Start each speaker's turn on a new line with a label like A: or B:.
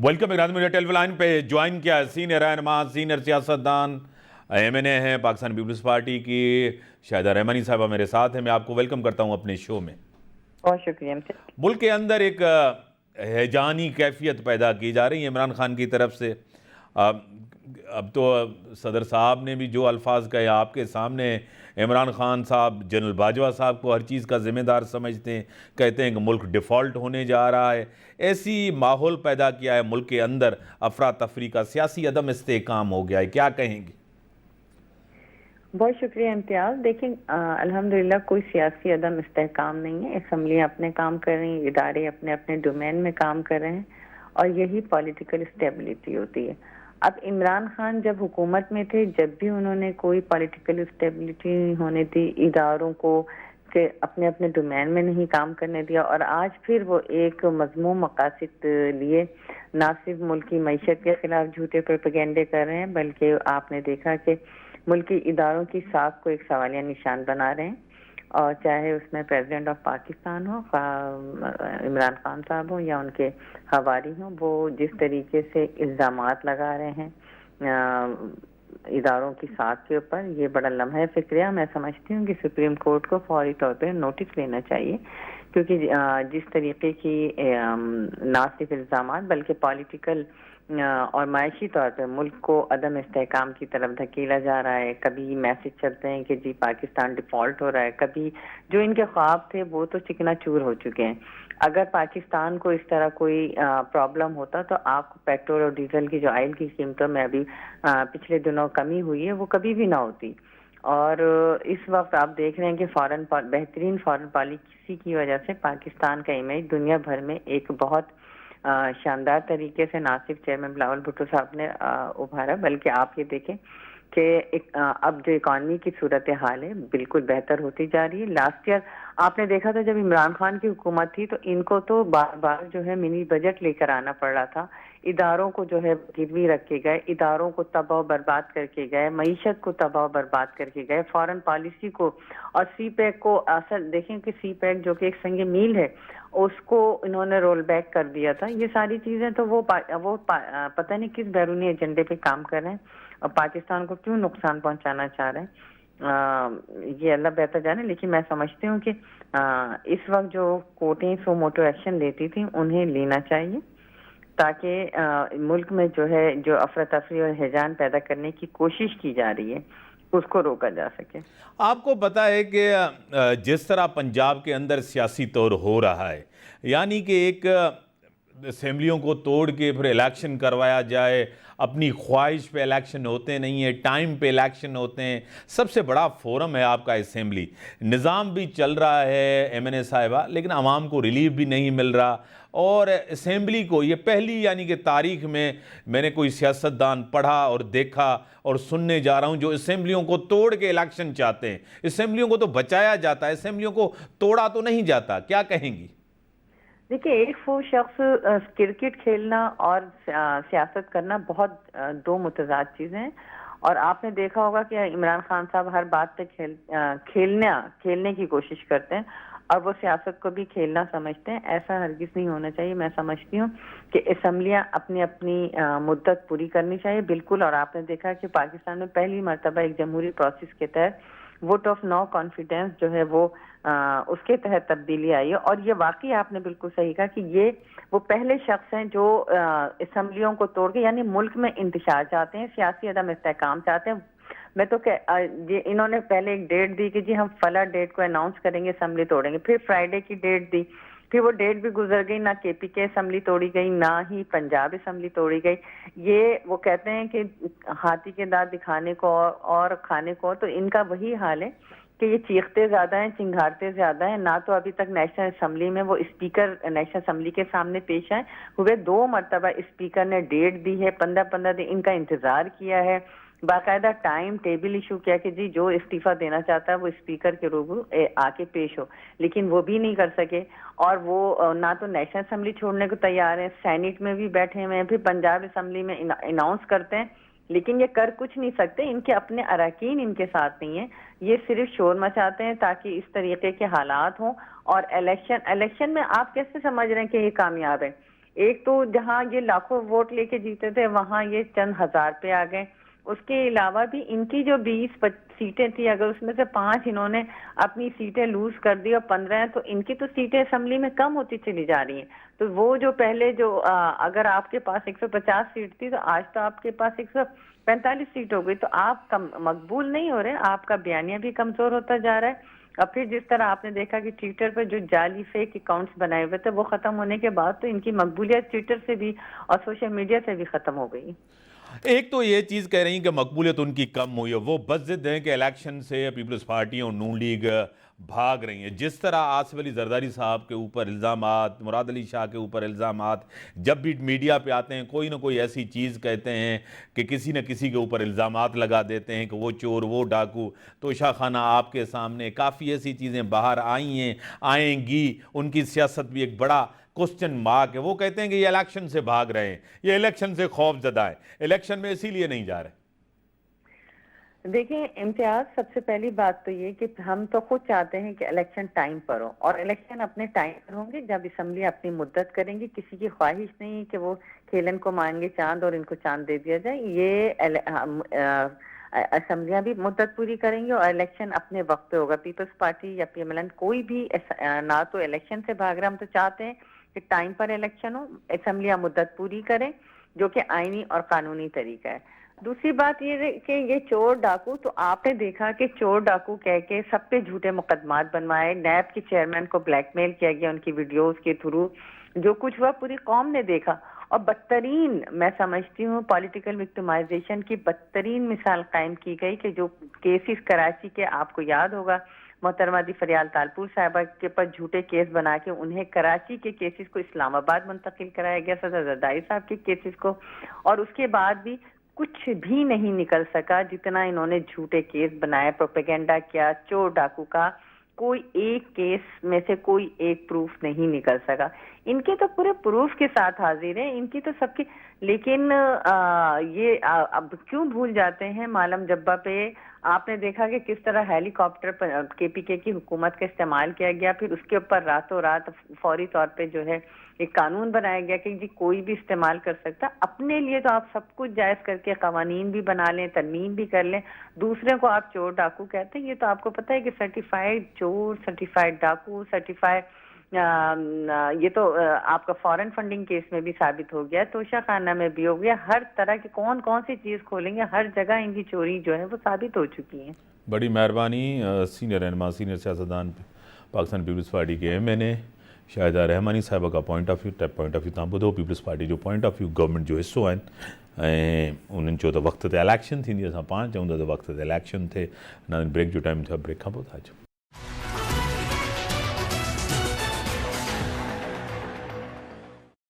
A: Welcome اقراد media ٹیلی line پہ join کیا senior رہنما سینئر سیاستدان ایم این اے ہیں پاکستان پیپلز پارٹی کی شاہدہ رحمانی صاحبہ میرے ساتھ ہیں. میں آپ کو ویلکم کرتا ہوں اپنے شو میں.
B: بہت شکریہ.
A: ملک کے اندر ایک ہیجانی کیفیت پیدا کی جا رہی ہے عمران خان کی طرف سے. اب تو صدر صاحب نے بھی جو الفاظ کہے آپ کے سامنے، عمران خان صاحب جنرل باجوہ صاحب کو ہر چیز کا ذمہ دار سمجھتے ہیں، کہتے ہیں کہ ملک ڈیفالٹ ہونے جا رہا ہے. ایسی ماحول پیدا کیا ہے ملک کے اندر، افراتفری کا، سیاسی عدم استحکام ہو گیا ہے. کیا کہیں گی؟
B: بہت شکریہ امتیاز. دیکھیں الحمدللہ کوئی سیاسی عدم استحکام نہیں ہے. اسمبلیاں اپنے کام کر رہی ہیں، ادارے اپنے اپنے ڈومین میں کام کر رہے ہیں، اور یہی پولیٹیکل اسٹیبلٹی ہوتی ہے. اب عمران خان جب حکومت میں تھے، جب بھی انہوں نے کوئی پولیٹیکل اسٹیبلٹی نہیں ہونے دی، اداروں کو کہ اپنے اپنے ڈومین میں نہیں کام کرنے دیا، اور آج پھر وہ ایک مذموم مقاصد لیے نہ صرف ملکی معیشت کے خلاف جھوٹے پروپیگنڈے کر رہے ہیں، بلکہ آپ نے دیکھا کہ ملکی اداروں کی ساکھ کو ایک سوالیہ نشان بنا رہے ہیں. اور چاہے اس میں پریزیڈنٹ آف پاکستان ہو، عمران خان صاحب ہوں، یا ان کے حواری ہوں، وہ جس طریقے سے الزامات لگا رہے ہیں اداروں کی ساکھ کے اوپر، یہ بڑا لمحہ فکریہ. میں سمجھتی ہوں کہ سپریم کورٹ کو فوری طور پہ نوٹس لینا چاہیے، کیونکہ جس طریقے کی نہ صرف الزامات بلکہ پولیٹیکل اور معاشی طور پہ ملک کو عدم استحکام کی طرف دھکیلا جا رہا ہے. کبھی میسج چلتے ہیں کہ جی پاکستان ڈیفالٹ ہو رہا ہے، کبھی جو ان کے خواب تھے وہ تو چکنا چور ہو چکے ہیں. اگر پاکستان کو اس طرح کوئی پرابلم ہوتا تو آپ کو پیٹرول اور ڈیزل کی جو آئل کی قیمتوں میں ابھی پچھلے دنوں کمی ہوئی ہے، وہ کبھی بھی نہ ہوتی. اور اس وقت آپ دیکھ رہے ہیں کہ بہترین فارن پالیسی کی وجہ سے پاکستان کا امیج دنیا بھر میں ایک بہت شاندار طریقے سے نہ صرف چیئرمین بلاول بھٹو صاحب نے ابھارا، بلکہ آپ یہ دیکھیں کہ اب جو اکانومی کی صورتحال ہے بالکل بہتر ہوتی جا رہی ہے. لاسٹ ایئر آپ نے دیکھا تھا جب عمران خان کی حکومت تھی تو ان کو تو بار بار جو ہے منی بجٹ لے کر آنا پڑ رہا تھا. اداروں کو جو ہے گروی رکھ کے گئے، اداروں کو تباہ و برباد کر کے گئے، معیشت کو تباہ و برباد کر کے گئے، فارن پالیسی کو اور سی پیک کو. اصل دیکھیں کہ سی پیک جو کہ ایک سنگ میل ہے، اس کو انہوں نے رول بیک کر دیا تھا. یہ ساری چیزیں تو وہ پتہ نہیں کس بیرونی ایجنڈے پہ کام کر رہے ہیں اور پاکستان کو کیوں نقصان پہنچانا چاہ رہے ہیں، یہ اللہ بہتر جانے. لیکن میں سمجھتی ہوں کہ اس وقت جو کورٹیں سو موٹو ایکشن لیتی تھیں انہیں لینا چاہیے، تاکہ ملک میں جو ہے جو افراتفری اور ہیجان پیدا کرنے کی کوشش کی جا رہی ہے اس کو روکا جا سکے.
A: آپ کو پتہ ہے کہ جس طرح پنجاب کے اندر سیاسی طور ہو رہا ہے، یعنی کہ ایک اسمبلیوں کو توڑ کے پھر الیکشن کروایا جائے، اپنی خواہش پہ الیکشن ہوتے نہیں ہیں، ٹائم پہ الیکشن ہوتے ہیں. سب سے بڑا فورم ہے آپ کا اسمبلی، نظام بھی چل رہا ہے ایم این اے صاحبہ، لیکن عوام کو ریلیف بھی نہیں مل رہا. اور اسمبلی کو یہ پہلی یعنی کہ تاریخ میں نے کوئی سیاستدان پڑھا اور دیکھا اور سننے جا رہا ہوں جو اسمبلیوں کو توڑ کے الیکشن چاہتے ہیں. اسمبلیوں کو تو بچایا جاتا ہے، اسمبلیوں کو توڑا تو نہیں جاتا. کیا کہیں گی؟
B: دیکھیں ایک شخص کرکٹ کھیلنا اور سیاست کرنا بہت دو متضاد چیزیں ہیں. اور آپ نے دیکھا ہوگا کہ عمران خان صاحب ہر بات پہ کھیلنے کی کوشش کرتے ہیں اور وہ سیاست کو بھی کھیلنا سمجھتے ہیں. ایسا ہرگز نہیں ہونا چاہیے. میں سمجھتی ہوں کہ اسمبلیاں اپنی مدت پوری کرنی چاہیے بالکل. اور آپ نے دیکھا کہ پاکستان میں پہلی مرتبہ ایک جمہوری پروسیس کے تحت ووٹ آف نو کانفیڈنس جو ہے وہ اس کے تحت تبدیلی آئی ہے. اور یہ واقعی آپ نے بالکل صحیح کہا کہ یہ وہ پہلے شخص ہیں جو اسمبلیوں کو توڑ کے یعنی ملک میں انتشار چاہتے ہیں، سیاسی عدم استحکام چاہتے ہیں. میں تو انہوں نے پہلے ایک ڈیٹ دی کہ جی ہم فلاں ڈیٹ کو اناؤنس کریں گے، اسمبلی توڑیں گے. پھر فرائیڈے کی ڈیٹ دی، پھر وہ ڈیٹ بھی گزر گئی، نہ کے پی کے اسمبلی توڑی گئی نہ ہی پنجاب اسمبلی توڑی گئی. یہ وہ کہتے ہیں کہ ہاتھی کے دانت دکھانے کو اور کھانے کو، تو ان کا وہی حال ہے کہ یہ چیختے زیادہ ہیں، چنگھاڑتے زیادہ ہیں. نہ تو ابھی تک نیشنل اسمبلی میں وہ اسپیکر نیشنل اسمبلی کے سامنے پیش آئے ہوئے. 2 مرتبہ اسپیکر نے ڈیٹ دی ہے، 15 دن ان کا انتظار کیا ہے، باقاعدہ ٹائم ٹیبل ایشو کیا کہ جی جو استعفیٰ دینا چاہتا ہے وہ اسپیکر کے روبرو آ کے پیش ہو، لیکن وہ بھی نہیں کر سکے. اور وہ نہ تو نیشنل اسمبلی چھوڑنے کو تیار ہیں، سینٹ میں بھی بیٹھے ہوئے ہیں، پھر پنجاب اسمبلی میں اناؤنس کرتے ہیں لیکن یہ کر کچھ نہیں سکتے. ان کے اپنے اراکین ان کے ساتھ نہیں ہیں، یہ صرف شور مچاتے ہیں تاکہ اس طریقے کے حالات ہوں. اور الیکشن میں آپ کیسے سمجھ رہے ہیں کہ یہ کامیاب ہے؟ ایک تو جہاں یہ لاکھوں ووٹ لے کے جیتے تھے وہاں یہ چند ہزار پہ آ گئے. اس کے علاوہ بھی ان کی جو 20 سیٹیں تھی اگر اس میں سے 5 انہوں نے اپنی سیٹیں لوز کر دی اور 15 ہیں تو ان کی تو سیٹیں اسمبلی میں کم ہوتی چلی جا رہی ہیں. تو وہ جو پہلے جو اگر آپ کے پاس 150 سیٹ تھی تو آج تو آپ کے پاس 145 سیٹ ہو گئی. تو آپ مقبول نہیں ہو رہے, آپ کا بیانیہ بھی کمزور ہوتا جا رہا ہے. اور پھر جس طرح آپ نے دیکھا کہ ٹویٹر پہ جو جعلی فیک اکاؤنٹس بنائے ہوئے تھے وہ ختم ہونے کے بعد تو ان کی مقبولیت ٹویٹر سے بھی اور سوشل میڈیا سے بھی ختم ہو گئی.
A: ایک تو یہ چیز کہہ رہی ہیں کہ مقبولیت ان کی کم ہوئی ہے, وہ بس ضد ہیں کہ الیکشن سے پیپلز پارٹی اور نون لیگ بھاگ رہی ہیں. جس طرح آصف علی زرداری صاحب کے اوپر الزامات, مراد علی شاہ کے اوپر الزامات جب بھی میڈیا پہ آتے ہیں کوئی نہ کوئی ایسی چیز کہتے ہیں کہ کسی نہ کسی کے اوپر الزامات لگا دیتے ہیں کہ وہ چور, وہ ڈاکو. توشہ خانہ آپ کے سامنے کافی ایسی چیزیں باہر آئی ہیں, آئیں گی. ان کی سیاست بھی ایک بڑا کوسچن مارک ہے. وہ کہتے ہیں کہ یہ الیکشن سے بھاگ رہے ہیں, یہ الیکشن سے خوف زدہ ہے, الیکشن میں اسی لیے نہیں جا رہے.
B: دیکھیں امتیاز, سب سے پہلی بات تو یہ کہ ہم تو خود چاہتے ہیں کہ الیکشن ٹائم پر ہو, اور الیکشن اپنے ٹائم پر ہوں گے جب اسمبلی اپنی مدت کریں گی. کسی کی خواہش نہیں کہ وہ کھیلن کو مانگے چاند اور ان کو چاند دے دیا جائے. یہ اسمبلیاں بھی مدت پوری کریں گی اور الیکشن اپنے وقت پہ ہوگا. پیپلز پارٹی یا پی ایم ایل این کوئی بھی نہ تو الیکشن سے بھاگ رہا, ہم تو چاہتے ہیں کہ ٹائم پر الیکشن ہو, اسمبلیاں مدت پوری کریں جو کہ آئینی اور قانونی طریقہ ہے. دوسری بات یہ ہے کہ یہ چور ڈاکو, تو آپ نے دیکھا کہ چور ڈاکو کہہ کے سب پہ جھوٹے مقدمات بنوائے. نیب کے چیئرمین کو بلیک میل کیا گیا ان کی ویڈیوز کے تھرو. جو کچھ ہوا پوری قوم نے دیکھا, اور بدترین میں سمجھتی ہوں پولیٹیکل وکٹمائزیشن کی بدترین مثال قائم کی گئی کہ جو کیسز کراچی کے, آپ کو یاد ہوگا محترمہ دی فریال تالپور صاحبہ کے پر جھوٹے کیس بنا کے انہیں کراچی کے کیسز کو اسلام آباد منتقل کرایا گیا, صدر زرداری صاحب کے کیسز کو, اور اس کے بعد بھی کچھ بھی نہیں نکل سکا. جتنا انہوں نے جھوٹے کیس بنائے, پروپیگنڈا کیا چور ڈاکو کا, کوئی ایک کیس میں سے کوئی ایک پروف نہیں نکل سکا. ان کے تو پورے پروف کے ساتھ حاضر ہیں, ان کی تو سب کی. لیکن یہ اب کیوں بھول جاتے ہیں معلم جبہ پہ. آپ نے دیکھا کہ کس طرح ہیلی کاپٹر کے پی کے کی حکومت کا استعمال کیا گیا, پھر اس کے اوپر راتوں رات فوری طور پہ جو ہے ایک قانون بنایا گیا کہ جی کوئی بھی استعمال کر سکتا. اپنے لیے تو آپ سب کچھ جائز کر کے قوانین بھی بنا لیں, ترمیم بھی کر لیں, دوسرے کو آپ چور ڈاکو کہتے ہیں. یہ تو آپ کو پتہ ہے کہ سرٹیفائڈ چور, سرٹیفائڈ ڈاکو, سرٹیفائڈ یہ تو آپ کا فورن فنڈنگ کیس میں بھی ثابت ہو گیا, توشہ خانہ میں بھی ہو گیا. ہر طرح کی کون کون سی چیز کھولیں گے, ہر جگہ ان کی چوری جو ہے وہ ثابت ہو چکی ہے.
A: بڑی مہربانی سینئر رہنما, سینئر سیاستدان پاکستان پیپلز پارٹی کے ایم این اے شاہدہ رحمانی صاحبہ کا پوائنٹ آف ویو تاں بدھو پیپلز پارٹی جو پوائنٹ آف ویو گورنمنٹ جو حصو ہیں انہوں جو تو وقت تے الیکشن تھی, 5 وقت تے الیکشن تھے. بریک جو ٹائم تھا بریک کھا پوتا.